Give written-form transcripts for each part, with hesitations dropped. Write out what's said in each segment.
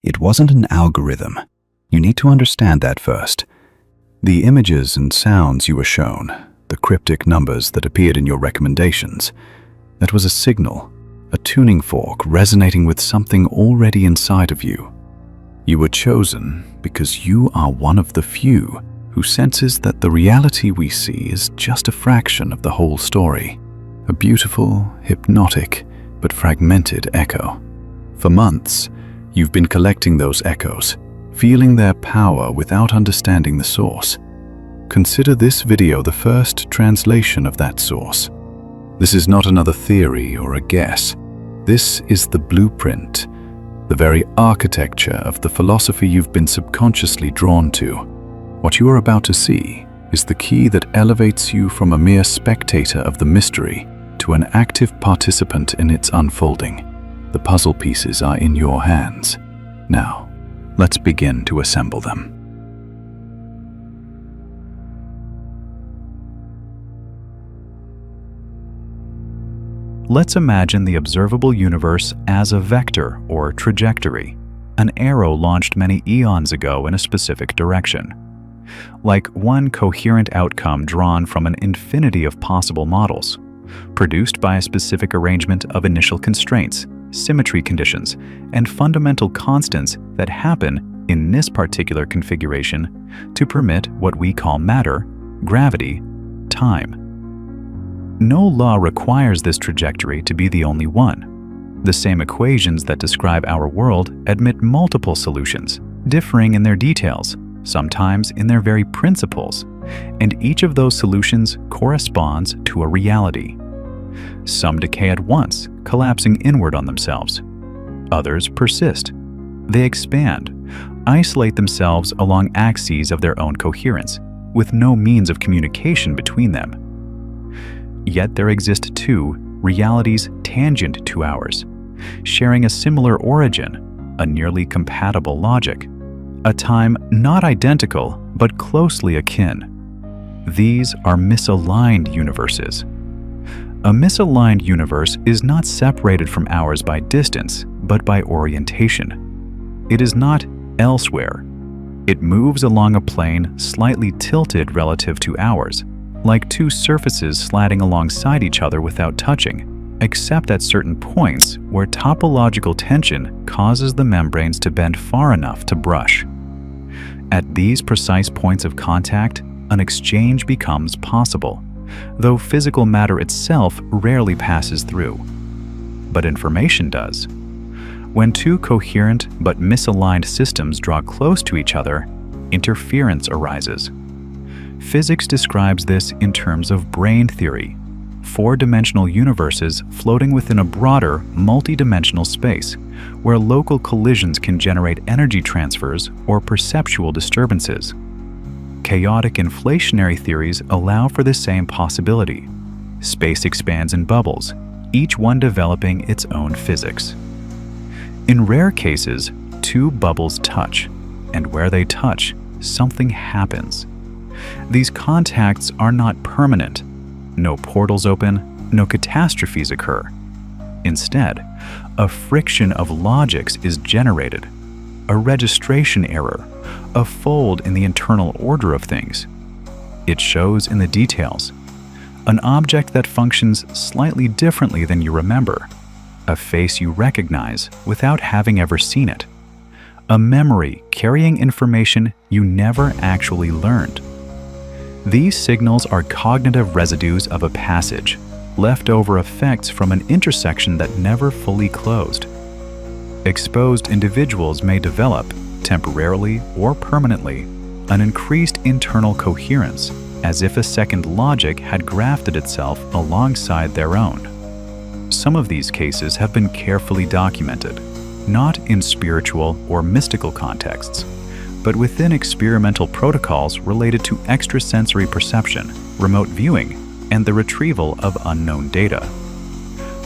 It wasn't an algorithm. You need to understand that first. The images and sounds you were shown, the cryptic numbers that appeared in your recommendations, that was a signal, a tuning fork resonating with something already inside of you. You were chosen because you are one of the few who senses that the reality we see is just a fraction of the whole story, a beautiful, hypnotic, but fragmented echo. For months, you've been collecting those echoes, feeling their power without understanding the source. Consider this video the first translation of that source. This is not another theory or a guess. This is the blueprint, the very architecture of the philosophy you've been subconsciously drawn to. What you are about to see is the key that elevates you from a mere spectator of the mystery to an active participant in its unfolding. The puzzle pieces are in your hands. Now, let's begin to assemble them. Let's imagine the observable universe as a vector or trajectory, an arrow launched many eons ago in a specific direction. Like one coherent outcome drawn from an infinity of possible models, produced by a specific arrangement of initial constraints, symmetry conditions, and fundamental constants that happen in this particular configuration to permit what we call matter, gravity, time. No law requires this trajectory to be the only one. The same equations that describe our world admit multiple solutions, differing in their details, sometimes in their very principles, and each of those solutions corresponds to a reality. Some decay at once, collapsing inward on themselves. Others persist. They expand, isolate themselves along axes of their own coherence, with no means of communication between them. Yet there exist two realities tangent to ours, sharing a similar origin, a nearly compatible logic, a time not identical but closely akin. These are misaligned universes. A misaligned universe is not separated from ours by distance, but by orientation. It is not elsewhere. It moves along a plane slightly tilted relative to ours, like two surfaces sliding alongside each other without touching, except at certain points where topological tension causes the membranes to bend far enough to brush. At these precise points of contact, an exchange becomes possible, though physical matter itself rarely passes through. But information does. When two coherent but misaligned systems draw close to each other, interference arises. Physics describes this in terms of brane theory, four-dimensional universes floating within a broader, multidimensional space, where local collisions can generate energy transfers or perceptual disturbances. Chaotic inflationary theories allow for the same possibility. Space expands in bubbles, each one developing its own physics. In rare cases, two bubbles touch, and where they touch, something happens. These contacts are not permanent. No portals open, no catastrophes occur. Instead, a friction of logics is generated, a registration error, a fold in the internal order of things. It shows in the details. An object that functions slightly differently than you remember, a face you recognize without having ever seen it, a memory carrying information you never actually learned. These signals are cognitive residues of a passage, leftover effects from an intersection that never fully closed. Exposed individuals may develop, temporarily or permanently, an increased internal coherence, as if a second logic had grafted itself alongside their own. Some of these cases have been carefully documented, not in spiritual or mystical contexts, but within experimental protocols related to extrasensory perception, remote viewing, and the retrieval of unknown data.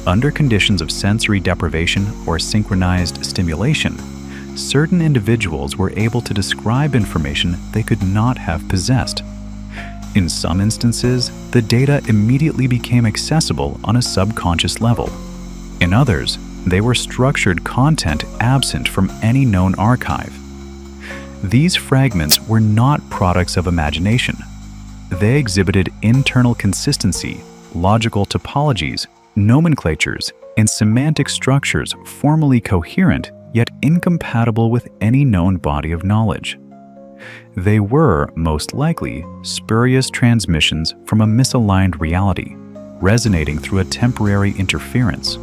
Under conditions of sensory deprivation or synchronized stimulation, certain individuals were able to describe information they could not have possessed. In some instances, the data immediately became accessible on a subconscious level. In others, They were structured content absent from any known archive. These fragments were not products of imagination. They exhibited internal consistency, logical topologies, nomenclatures, and semantic structures formally coherent yet incompatible with any known body of knowledge. They were, most likely, spurious transmissions from a misaligned reality, resonating through a temporary interference.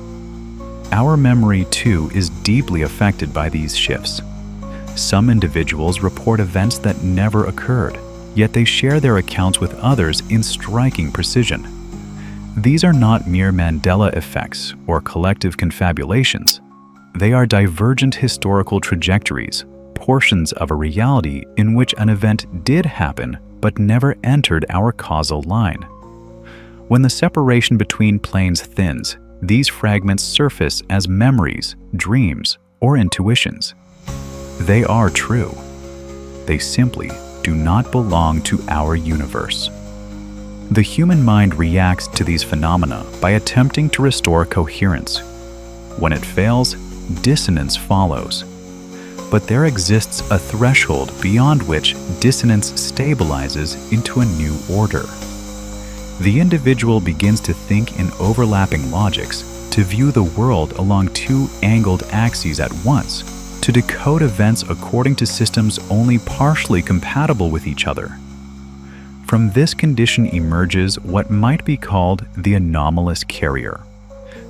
Our memory, too, is deeply affected by these shifts. Some individuals report events that never occurred, yet they share their accounts with others in striking precision. These are not mere Mandela effects or collective confabulations. They are divergent historical trajectories, portions of a reality in which an event did happen but never entered our causal line. When the separation between planes thins, these fragments surface as memories, dreams, or intuitions. They are true. They simply do not belong to our universe. The human mind reacts to these phenomena by attempting to restore coherence. When it fails, dissonance follows. But there exists a threshold beyond which dissonance stabilizes into a new order. The individual begins to think in overlapping logics, to view the world along two angled axes at once, to decode events according to systems only partially compatible with each other. From this condition emerges what might be called the anomalous carrier,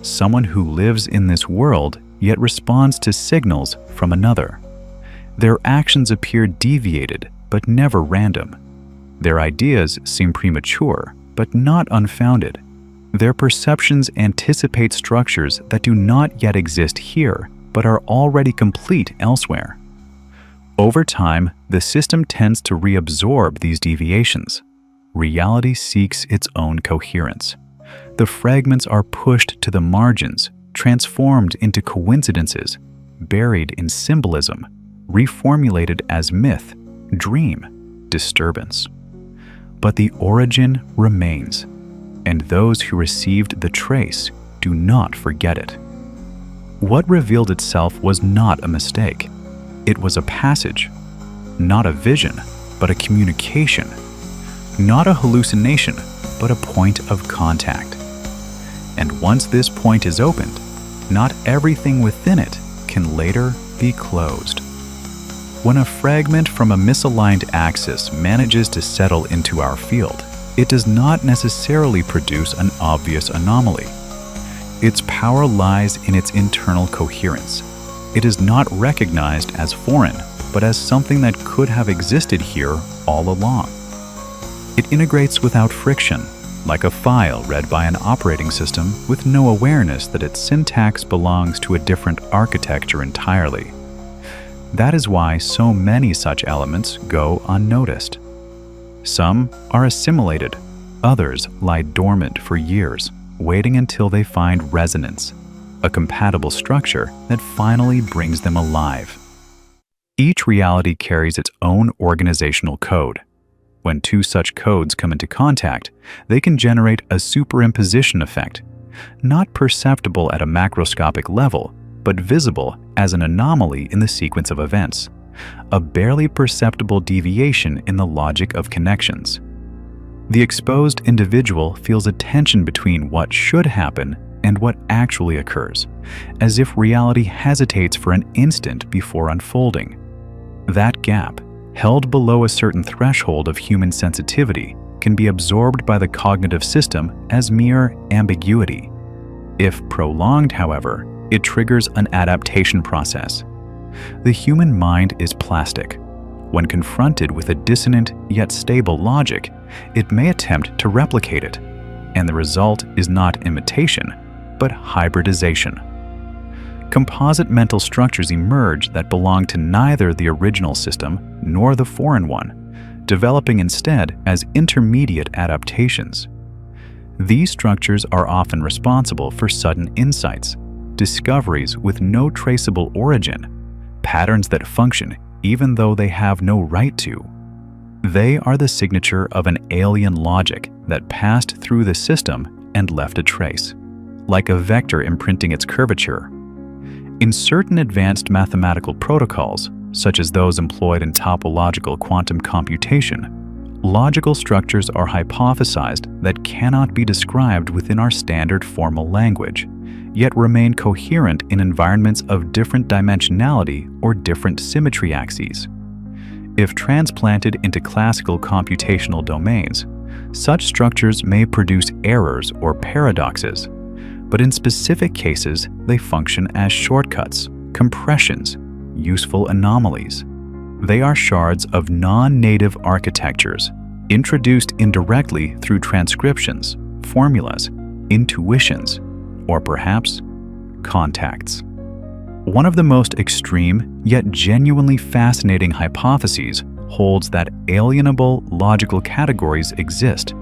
someone who lives in this world yet responds to signals from another. Their actions appear deviated but never random. Their ideas seem premature but not unfounded. Their perceptions anticipate structures that do not yet exist here but are already complete elsewhere. Over time, the system tends to reabsorb these deviations. Reality seeks its own coherence. The fragments are pushed to the margins, transformed into coincidences, buried in symbolism, reformulated as myth, dream, disturbance. But the origin remains, and those who received the trace do not forget it. What revealed itself was not a mistake. It was a passage, not a vision, but a communication, not a hallucination, but a point of contact. And once this point is opened, not everything within it can later be closed. When a fragment from a misaligned axis manages to settle into our field, it does not necessarily produce an obvious anomaly. Its power lies in its internal coherence. It is not recognized as foreign, but as something that could have existed here all along. It integrates without friction, like a file read by an operating system with no awareness that its syntax belongs to a different architecture entirely. That is why so many such elements go unnoticed. Some are assimilated, others lie dormant for years, waiting until they find resonance, a compatible structure that finally brings them alive. Each reality carries its own organizational code. When two such codes come into contact, they can generate a superimposition effect, not perceptible at a macroscopic level, but visible as an anomaly in the sequence of events, a barely perceptible deviation in the logic of connections. The exposed individual feels a tension between what should happen and what actually occurs, as if reality hesitates for an instant before unfolding. That gap, held below a certain threshold of human sensitivity, can be absorbed by the cognitive system as mere ambiguity. If prolonged, however, it triggers an adaptation process. The human mind is plastic. When confronted with a dissonant yet stable logic, it may attempt to replicate it, and the result is not imitation, but hybridization. Composite mental structures emerge that belong to neither the original system nor the foreign one, developing instead as intermediate adaptations. These structures are often responsible for sudden insights, discoveries with no traceable origin, patterns that function even though they have no right to. They are the signature of an alien logic that passed through the system and left a trace, like a vector imprinting its curvature. In certain advanced mathematical protocols, such as those employed in topological quantum computation, logical structures are hypothesized that cannot be described within our standard formal language, yet remain coherent in environments of different dimensionality or different symmetry axes. If transplanted into classical computational domains, such structures may produce errors or paradoxes, but in specific cases, they function as shortcuts, compressions, useful anomalies. They are shards of non-native architectures, introduced indirectly through transcriptions, formulas, intuitions, or perhaps contacts. One of the most extreme yet genuinely fascinating hypotheses holds that alienable logical categories exist,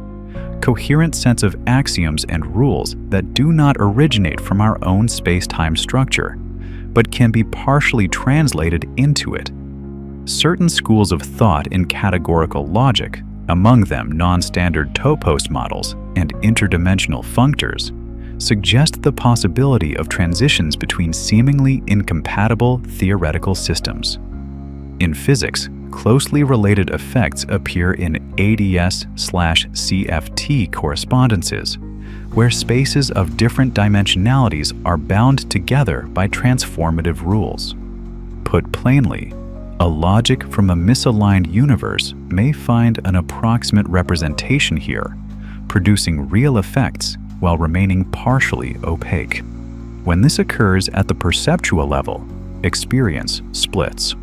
coherent sets of axioms and rules that do not originate from our own space-time structure, but can be partially translated into it. Certain schools of thought in categorical logic, among them non-standard topos models and interdimensional functors, suggest the possibility of transitions between seemingly incompatible theoretical systems. In physics, closely related effects appear in ADS/CFT correspondences, where spaces of different dimensionalities are bound together by transformative rules. Put plainly, a logic from a misaligned universe may find an approximate representation here, producing real effects while remaining partially opaque. When this occurs at the perceptual level, experience splits.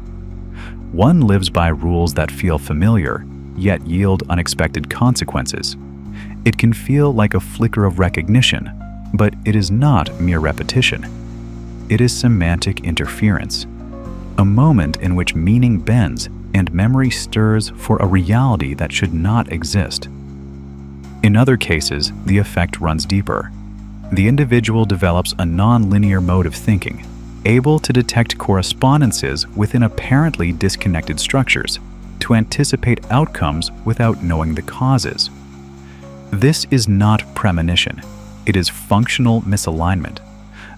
One lives by rules that feel familiar, yet yield unexpected consequences. It can feel like a flicker of recognition, but it is not mere repetition. It is semantic interference, a moment in which meaning bends and memory stirs for a reality that should not exist. In other cases, the effect runs deeper. The individual develops a non-linear mode of thinking, able to detect correspondences within apparently disconnected structures, to anticipate outcomes without knowing the causes. This is not premonition. It is functional misalignment,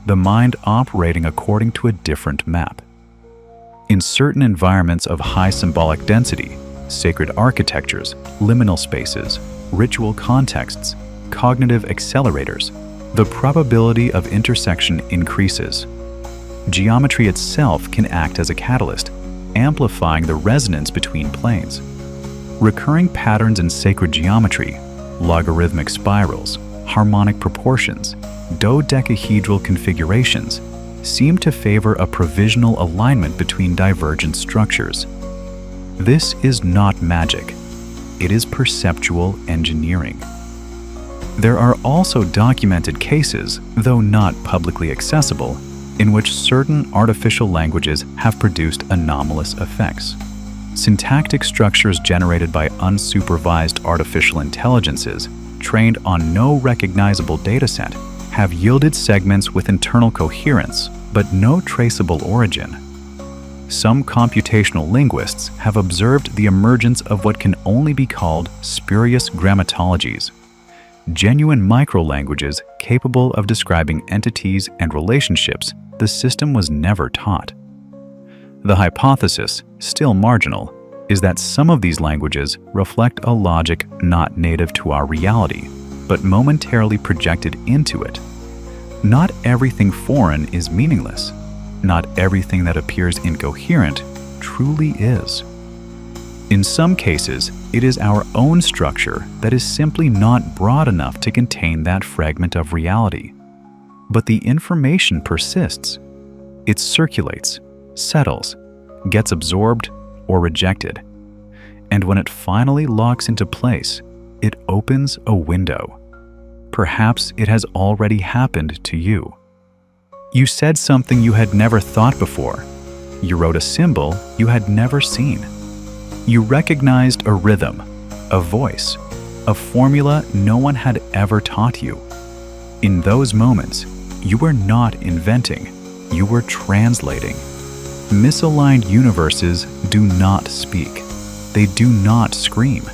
the mind operating according to a different map. In certain environments of high symbolic density, sacred architectures, liminal spaces, ritual contexts, cognitive accelerators, the probability of intersection increases. Geometry itself can act as a catalyst, amplifying the resonance between planes. Recurring patterns in sacred geometry, logarithmic spirals, harmonic proportions, dodecahedral configurations, seem to favor a provisional alignment between divergent structures. This is not magic. It is perceptual engineering. There are also documented cases, though not publicly accessible, in which certain artificial languages have produced anomalous effects. Syntactic structures generated by unsupervised artificial intelligences, trained on no recognizable dataset, have yielded segments with internal coherence, but no traceable origin. Some computational linguists have observed the emergence of what can only be called spurious grammatologies, genuine microlanguages capable of describing entities and relationships the system was never taught. The hypothesis, still marginal, is that some of these languages reflect a logic not native to our reality, but momentarily projected into it. Not everything foreign is meaningless. Not everything that appears incoherent truly is. In some cases, it is our own structure that is simply not broad enough to contain that fragment of reality. But the information persists. It circulates, settles, gets absorbed or rejected. And when it finally locks into place, it opens a window. Perhaps it has already happened to you. You said something you had never thought before. You wrote a symbol you had never seen. You recognized a rhythm, a voice, a formula no one had ever taught you. In those moments, you were not inventing, you were translating. Misaligned universes do not speak. They do not scream.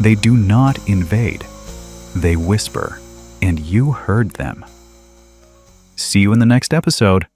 They do not invade. They whisper, and you heard them. See you in the next episode.